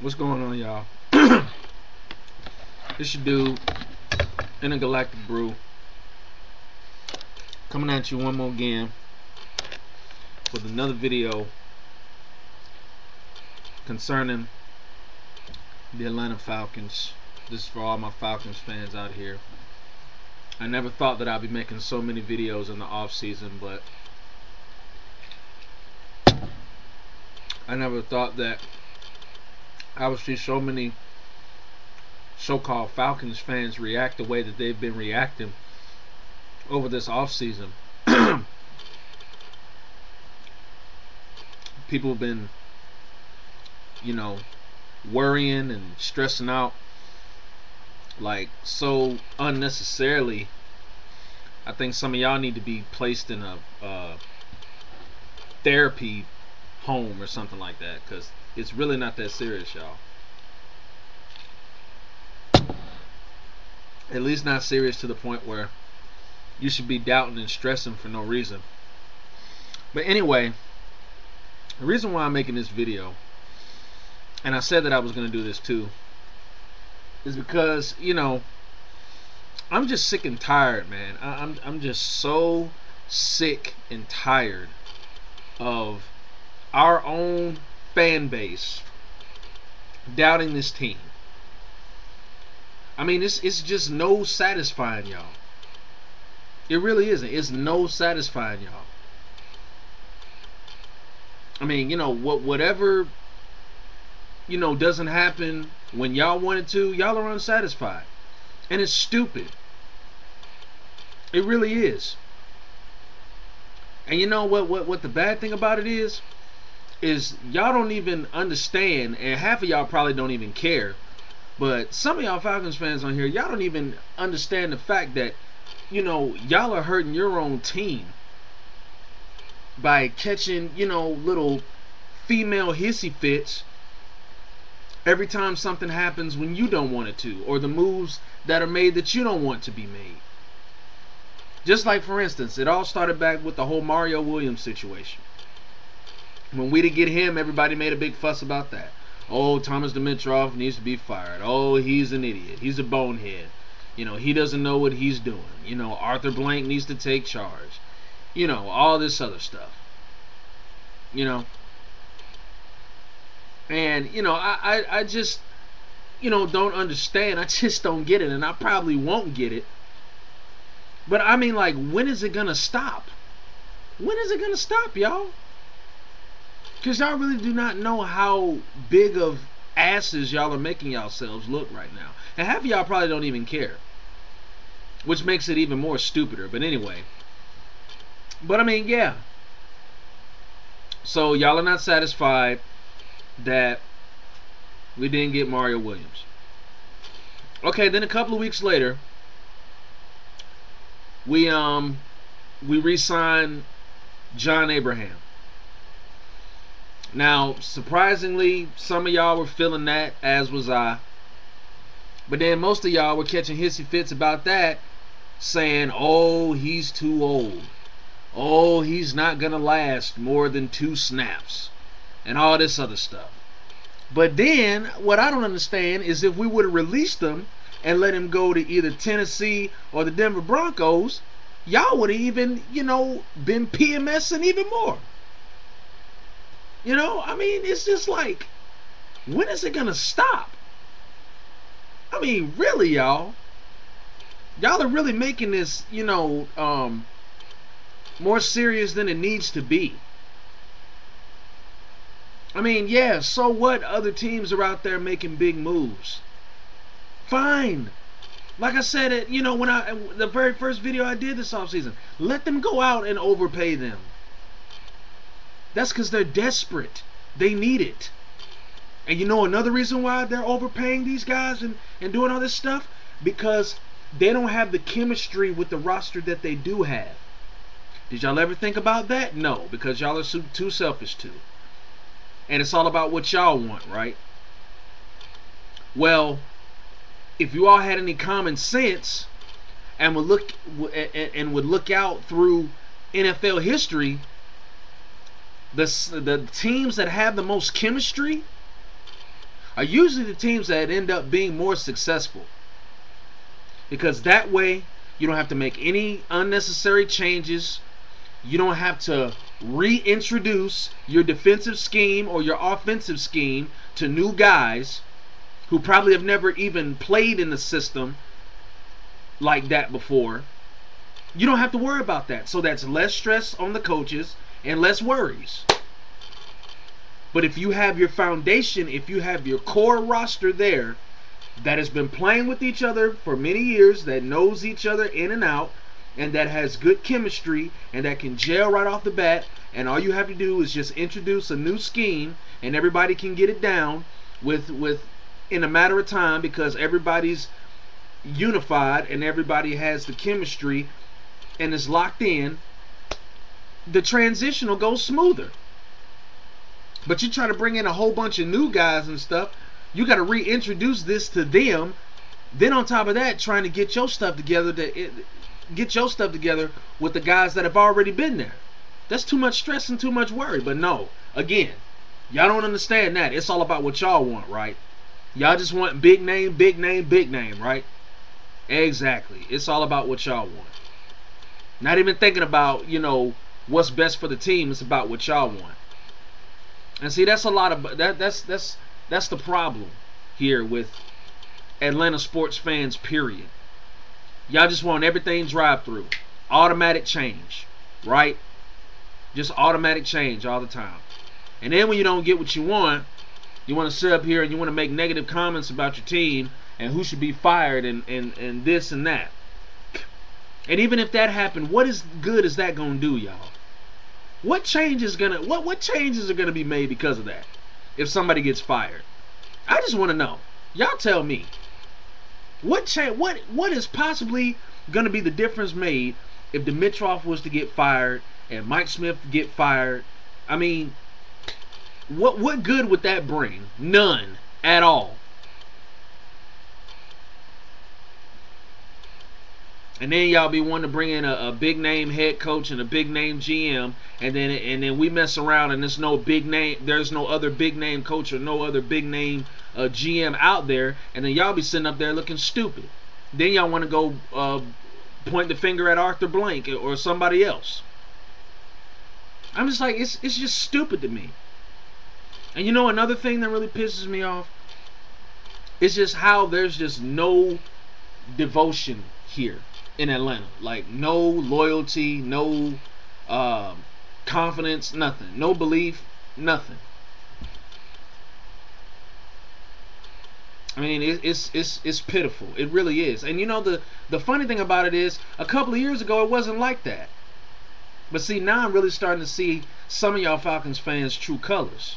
What's going on, y'all? This your dude, Intergalactic Brew, coming at you one more again with another video concerning the Atlanta Falcons. This is for all my Falcons fans out here. I never thought that I'd be making so many videos in the off season, but I never thought that I would see so many so-called Falcons fans react the way that they've been reacting over this off season. People have been, worrying and stressing out like so unnecessarily. I think some of y'all need to be placed in a therapy home or something like that, because it's really not that serious, y'all. At least not serious to the point where you should be doubting and stressing for no reason. But anyway, the reason why I'm making this video, and I said that I was going to do this too, is because, I'm just sick and tired, man. I'm just so sick and tired of our own fan base doubting this team. I mean, it's just no satisfying, y'all. It really isn't. It's no satisfying, y'all. I mean, whatever doesn't happen when y'all want it to, y'all are unsatisfied. And it's stupid. It really is. And you know what the bad thing about it is y'all don't even understand, and half of y'all probably don't even care, but some of y'all Falcons fans on here, y'all don't even understand the fact that y'all are hurting your own team by catching little female hissy fits every time something happens when you don't want it to, or the moves that are made that you don't want to be made. Just like, for instance, it all started back with the whole Mario Williams situation. When we didn't get him, everybody made a big fuss about that. Oh, Thomas Dimitroff needs to be fired. Oh, he's an idiot. He's a bonehead. He doesn't know what he's doing. Arthur Blank needs to take charge. All this other stuff. And, I just, don't understand. I just don't get it. And I probably won't get it. But, I mean, like, when is it going to stop? When is it going to stop, y'all? Because y'all really do not know how big of asses y'all are making yourselves look right now. And half of y'all probably don't even care, which makes it even more stupider. But anyway. But I mean, yeah. So y'all are not satisfied that we didn't get Mario Williams. Okay, then a couple of weeks later, we re-signed John Abraham. Now, surprisingly, some of y'all were feeling that, as was I. But then most of y'all were catching hissy fits about that, saying, oh, he's too old. Oh, he's not going to last more than 2 snaps. And all this other stuff. But then, what I don't understand is if we would have released him and let him go to either Tennessee or the Denver Broncos, y'all would have even, been PMSing even more. I mean, it's just like, when is it gonna stop? I mean, really, y'all are really making this, more serious than it needs to be. I mean, yeah, so what? Other teams are out there making big moves. Fine. Like I said, when the very first video I did this offseason, let them go out and overpay them. That's because they're desperate. They need it. And another reason why they're overpaying these guys and doing all this stuff? Because they don't have the chemistry with the roster that they do have. Did y'all ever think about that? No, because y'all are too selfish to. And it's all about what y'all want, right? Well, if you all had any common sense and would look out through NFL history, the teams that have the most chemistry are usually the teams that end up being more successful. Because that way, you don't have to make any unnecessary changes. You don't have to reintroduce your defensive scheme or your offensive scheme to new guys who probably have never even played in the system like that before. You don't have to worry about that. So that's less stress on the coaches and less worries. But if you have your foundation, if you have your core roster there that has been playing with each other for many years, that knows each other in and out, and that has good chemistry, and that can gel right off the bat, and all you have to do is just introduce a new scheme, and everybody can get it down with in a matter of time, because everybody's unified and everybody has the chemistry and is locked in, the transition will go smoother. But you try to bring in a whole bunch of new guys and stuff, you got to reintroduce this to them. Then on top of that, trying to get your stuff together with the guys that have already been there. That's too much stress and too much worry. But no, again, y'all don't understand that. It's all about what y'all want, right? Y'all just want big name, big name, big name, right? Exactly. It's all about what y'all want. Not even thinking about, what's best for the team. It's about what y'all want. And see, that's a lot of that's the problem here with Atlanta sports fans, period. Y'all just want everything drive-through. Automatic change, right? Just automatic change all the time. And then when you don't get what you want to sit up here and you want to make negative comments about your team and who should be fired and this and that. And even if that happened, what is good is that going to do, y'all? What changes are gonna be made because of that? If somebody gets fired, I just want to know. Y'all tell me. What is possibly gonna be the difference made if Dimitroff was to get fired and Mike Smith get fired? I mean, what good would that bring? None at all. And then y'all be wanting to bring in a big name head coach and a big name GM, and then we mess around and there's no other big name coach or no other big name GM out there, and then y'all be sitting up there looking stupid. Then y'all want to go point the finger at Arthur Blank or somebody else. I'm just like, it's just stupid to me. And another thing that really pisses me off is just how there's just no devotion here in Atlanta. Like, no loyalty, no confidence, nothing. No belief, nothing. I mean, it's pitiful. It really is. And the funny thing about it is, a couple of years ago it wasn't like that. But see, now I'm really starting to see some of y'all Falcons fans' true colors.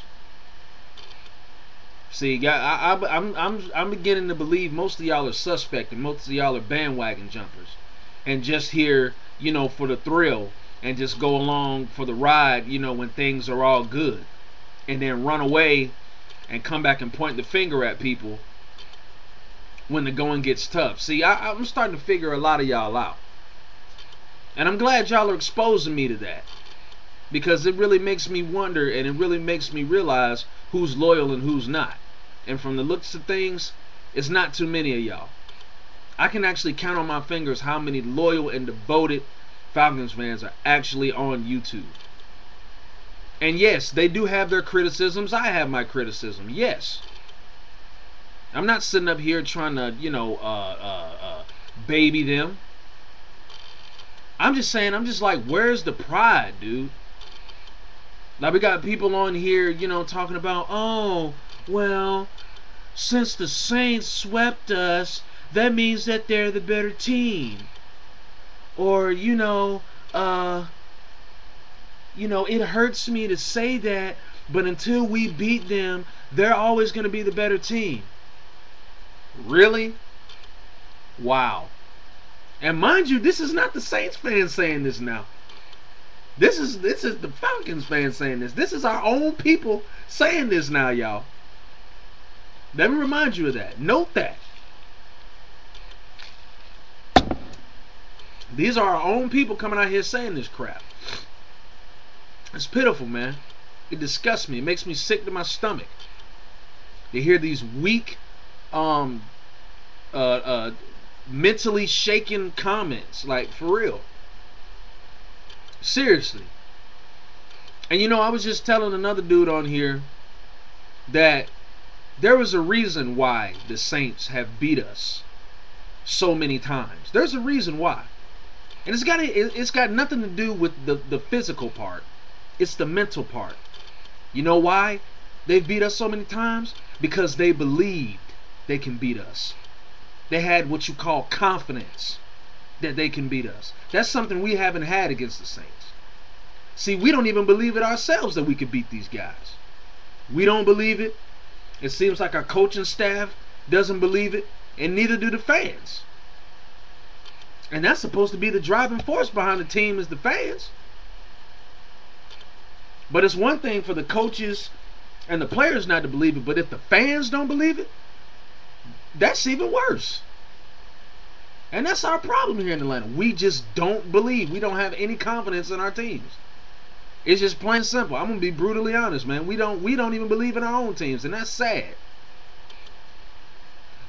See, I'm beginning to believe most of y'all are suspect and most of y'all are bandwagon jumpers, and just here, for the thrill, and just go along for the ride, when things are all good, and then run away and come back and point the finger at people when the going gets tough. See, I'm starting to figure a lot of y'all out, and I'm glad y'all are exposing me to that, because it really makes me wonder, and it really makes me realize who's loyal and who's not. And from the looks of things, it's not too many of y'all. I can actually count on my fingers how many loyal and devoted Falcons fans are actually on YouTube. And yes, they do have their criticisms. I have my criticism. Yes. I'm not sitting up here trying to, baby them. I'm just saying, I'm just like, where's the pride, dude? Like, we got people on here, talking about, oh, well, since the Saints swept us, that means that they're the better team. Or, it hurts me to say that, but until we beat them, they're always going to be the better team. Really? Wow. And mind you, this is not the Saints fans saying this now. This is the Falcons fans saying this. This is our own people saying this now, y'all. Let me remind you of that. Note that. These are our own people coming out here saying this crap. It's pitiful, man. It disgusts me. It makes me sick to my stomach. to hear these weak, um, mentally shaken comments. Like, for real. Seriously. And you know, I was just telling another dude on here that there was a reason why the Saints have beat us so many times. There's a reason why. And it's got nothing to do with the physical part. It's the mental part. You know why they've beat us so many times? Because they believed they can beat us. They had what you call confidence that they can beat us. That's something we haven't had against the Saints. See, we don't even believe it ourselves that we could beat these guys. We don't believe it. It seems like our coaching staff doesn't believe it, and neither do the fans. And that's supposed to be the driving force behind the team, is the fans. But it's one thing for the coaches and the players not to believe it, but if the fans don't believe it, that's even worse. And that's our problem here in Atlanta. We just don't believe. We don't have any confidence in our teams. It's just plain simple. I'm gonna be brutally honest, man. We don't even believe in our own teams, and that's sad.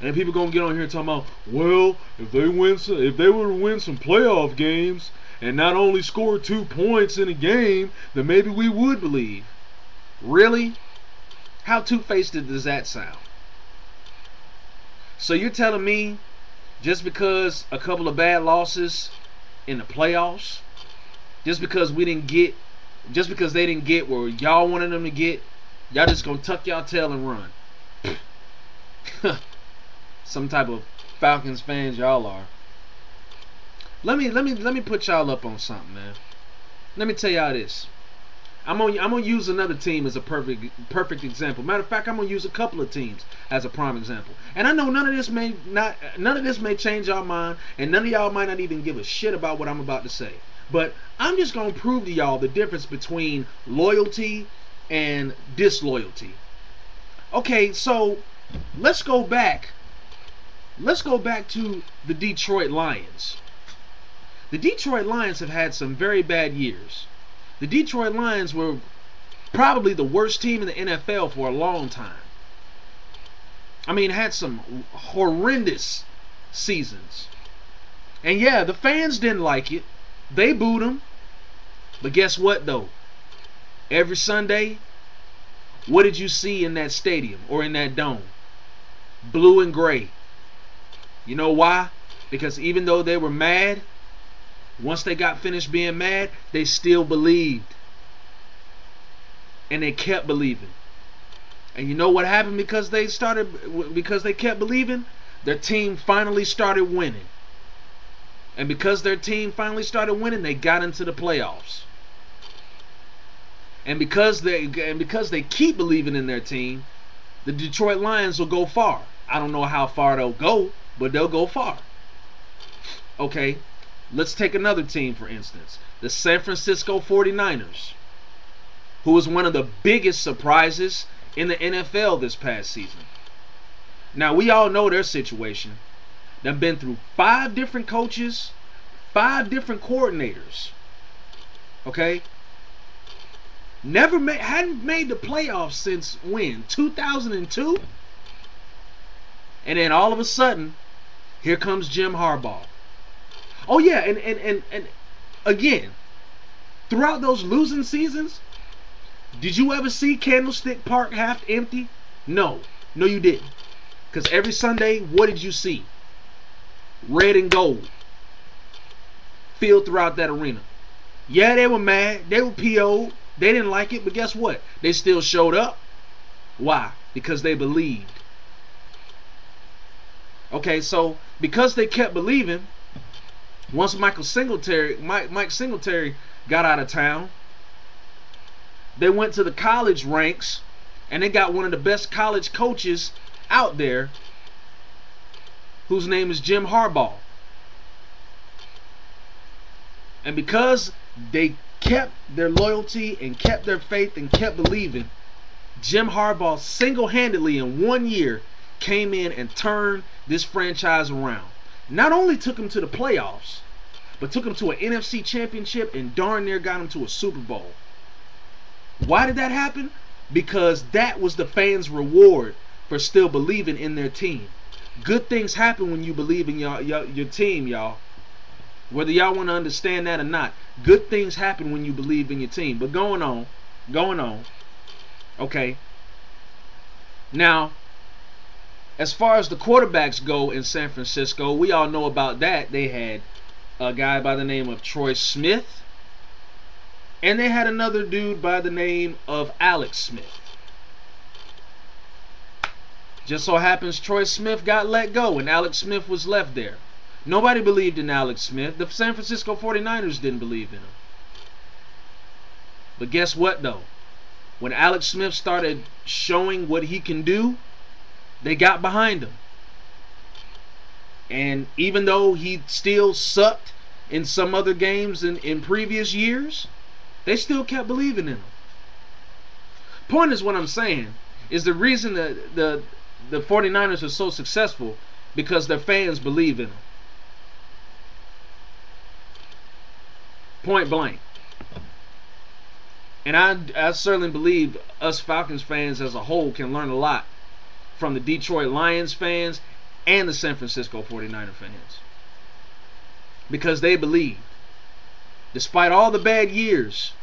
And people gonna get on here talking about, well, if they were to win some playoff games and not only score 2 points in a game, then maybe we would believe. Really? How two-faced does that sound? So you're telling me just because a couple of bad losses in the playoffs, just because they didn't get where y'all wanted them to get, y'all just gonna tuck y'all tail and run? Some type of Falcons fans y'all are. Let me put y'all up on something, man. Let me tell y'all this. I'm gonna use another team as a perfect example. Matter of fact, I'm gonna use a couple of teams as a prime example. And I know none of this may change y'all mind, and none of y'all might not even give a shit about what I'm about to say. But I'm just gonna prove to y'all the difference between loyalty and disloyalty. Okay, so let's go back. Let's go back to the Detroit Lions. The Detroit Lions have had some very bad years. The Detroit Lions were probably the worst team in the NFL for a long time. I mean, had some horrendous seasons. And yeah, the fans didn't like it. They booed them. But guess what, though? Every Sunday, what did you see in that stadium or in that dome? Blue and gray. You know why? Because even though they were mad, once they got finished being mad, they still believed. And they kept believing. And you know what happened because they kept believing? Their team finally started winning. And because their team finally started winning, they got into the playoffs. And because they keep believing in their team, the Detroit Lions will go far. I don't know how far they'll go, but they'll go far. Okay, let's take another team, for instance. The San Francisco 49ers, who was one of the biggest surprises in the NFL this past season. Now, we all know their situation. They've been through 5 different coaches, 5 different coordinators. Okay? Hadn't made the playoffs since when? 2002? And then all of a sudden, here comes Jim Harbaugh. Oh yeah, and again, throughout those losing seasons, did you ever see Candlestick Park half empty? No. No, you didn't. Because every Sunday, what did you see? Red and gold filled throughout that arena. Yeah, they were mad. They were PO'd. They didn't like it, but guess what? They still showed up. Why? Because they believed. Okay, so because they kept believing, once Mike Singletary got out of town, they went to the college ranks and they got one of the best college coaches out there, whose name is Jim Harbaugh. And because they kept their loyalty and kept their faith and kept believing, Jim Harbaugh single-handedly in 1 year came in and turned this franchise around. Not only took him to the playoffs, but took him to an NFC championship and darn near got him to a Super Bowl. Why did that happen? Because that was the fans' reward for still believing in their team. Good things happen when you believe in your team, y'all. Whether y'all want to understand that or not, good things happen when you believe in your team. But going on. Okay. Now, as far as the quarterbacks go in San Francisco, we all know about that. They had a guy by the name of Troy Smith, and they had another dude by the name of Alex Smith. Just so happens Troy Smith got let go and Alex Smith was left there. Nobody believed in Alex Smith. The San Francisco 49ers didn't believe in him. But guess what though? When Alex Smith started showing what he can do, they got behind him. And even though he still sucked in some other games in previous years, they still kept believing in him. Point is, what I'm saying is the reason that the 49ers are so successful because their fans believe in them. Point blank. And I certainly believe us Falcons fans as a whole can learn a lot from the Detroit Lions fans and the San Francisco 49er fans. Because they believe. Despite all the bad years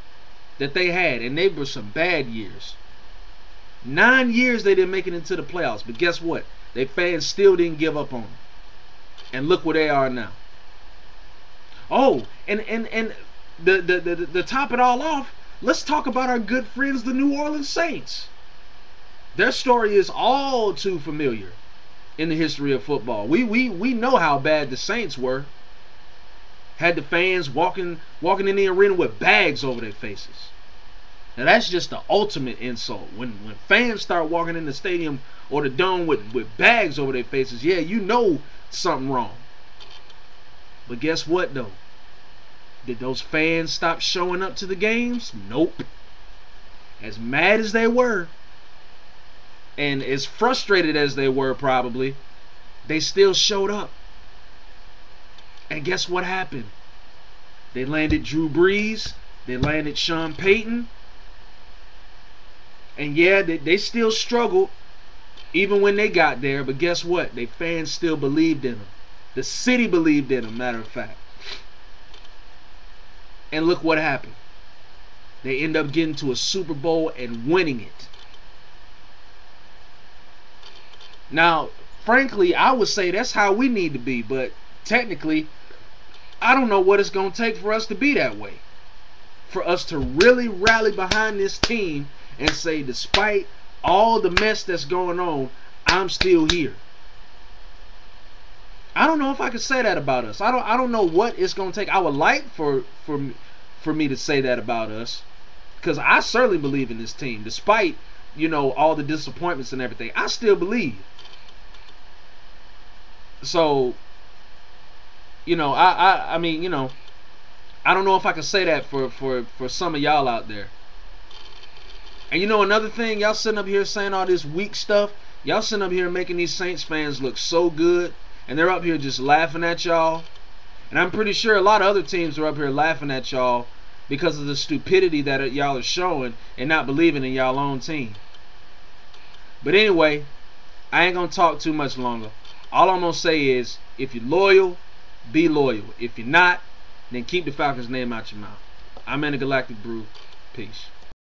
that they had, and they were some bad years. 9 years they didn't make it into the playoffs. But guess what? Their fans still didn't give up on them. And look where they are now. Oh, and the top it all off, let's talk about our good friends, the New Orleans Saints. Their story is all too familiar in the history of football. We know how bad the Saints were. Had the fans walking in the arena with bags over their faces. Now that's just the ultimate insult. When fans start walking in the stadium or the dome with bags over their faces, yeah, you know something wrong. But guess what though? Did those fans stop showing up to the games? Nope. As mad as they were, and as frustrated as they were probably, they still showed up. And guess what happened? They landed Drew Brees. They landed Sean Payton. And yeah, they still struggled even when they got there. But guess what? Their fans still believed in them. The city believed in them, matter of fact. And look what happened. They end up getting to a Super Bowl and winning it. Now, frankly, I would say that's how we need to be. But technically, I don't know what it's going to take for us to be that way. For us to really rally behind this team and say, despite all the mess that's going on, I'm still here. I don't know if I could say that about us. I don't know what it's going to take. I would like for me to say that about us, because I certainly believe in this team. Despite, you know, all the disappointments and everything, I still believe. So, you know, I mean, you know, I don't know if I can say that for some of y'all out there. And you know another thing, y'all sitting up here saying all this weak stuff. Y'all sitting up here making these Saints fans look so good, and they're up here just laughing at y'all. And I'm pretty sure a lot of other teams are up here laughing at y'all because of the stupidity that y'all are showing and not believing in y'all own team. But anyway, I ain't gonna talk too much longer. All I'm gonna say is, if you're loyal, be loyal. If you're not, then keep the Falcons name out your mouth. I'm AINT Brew. Peace.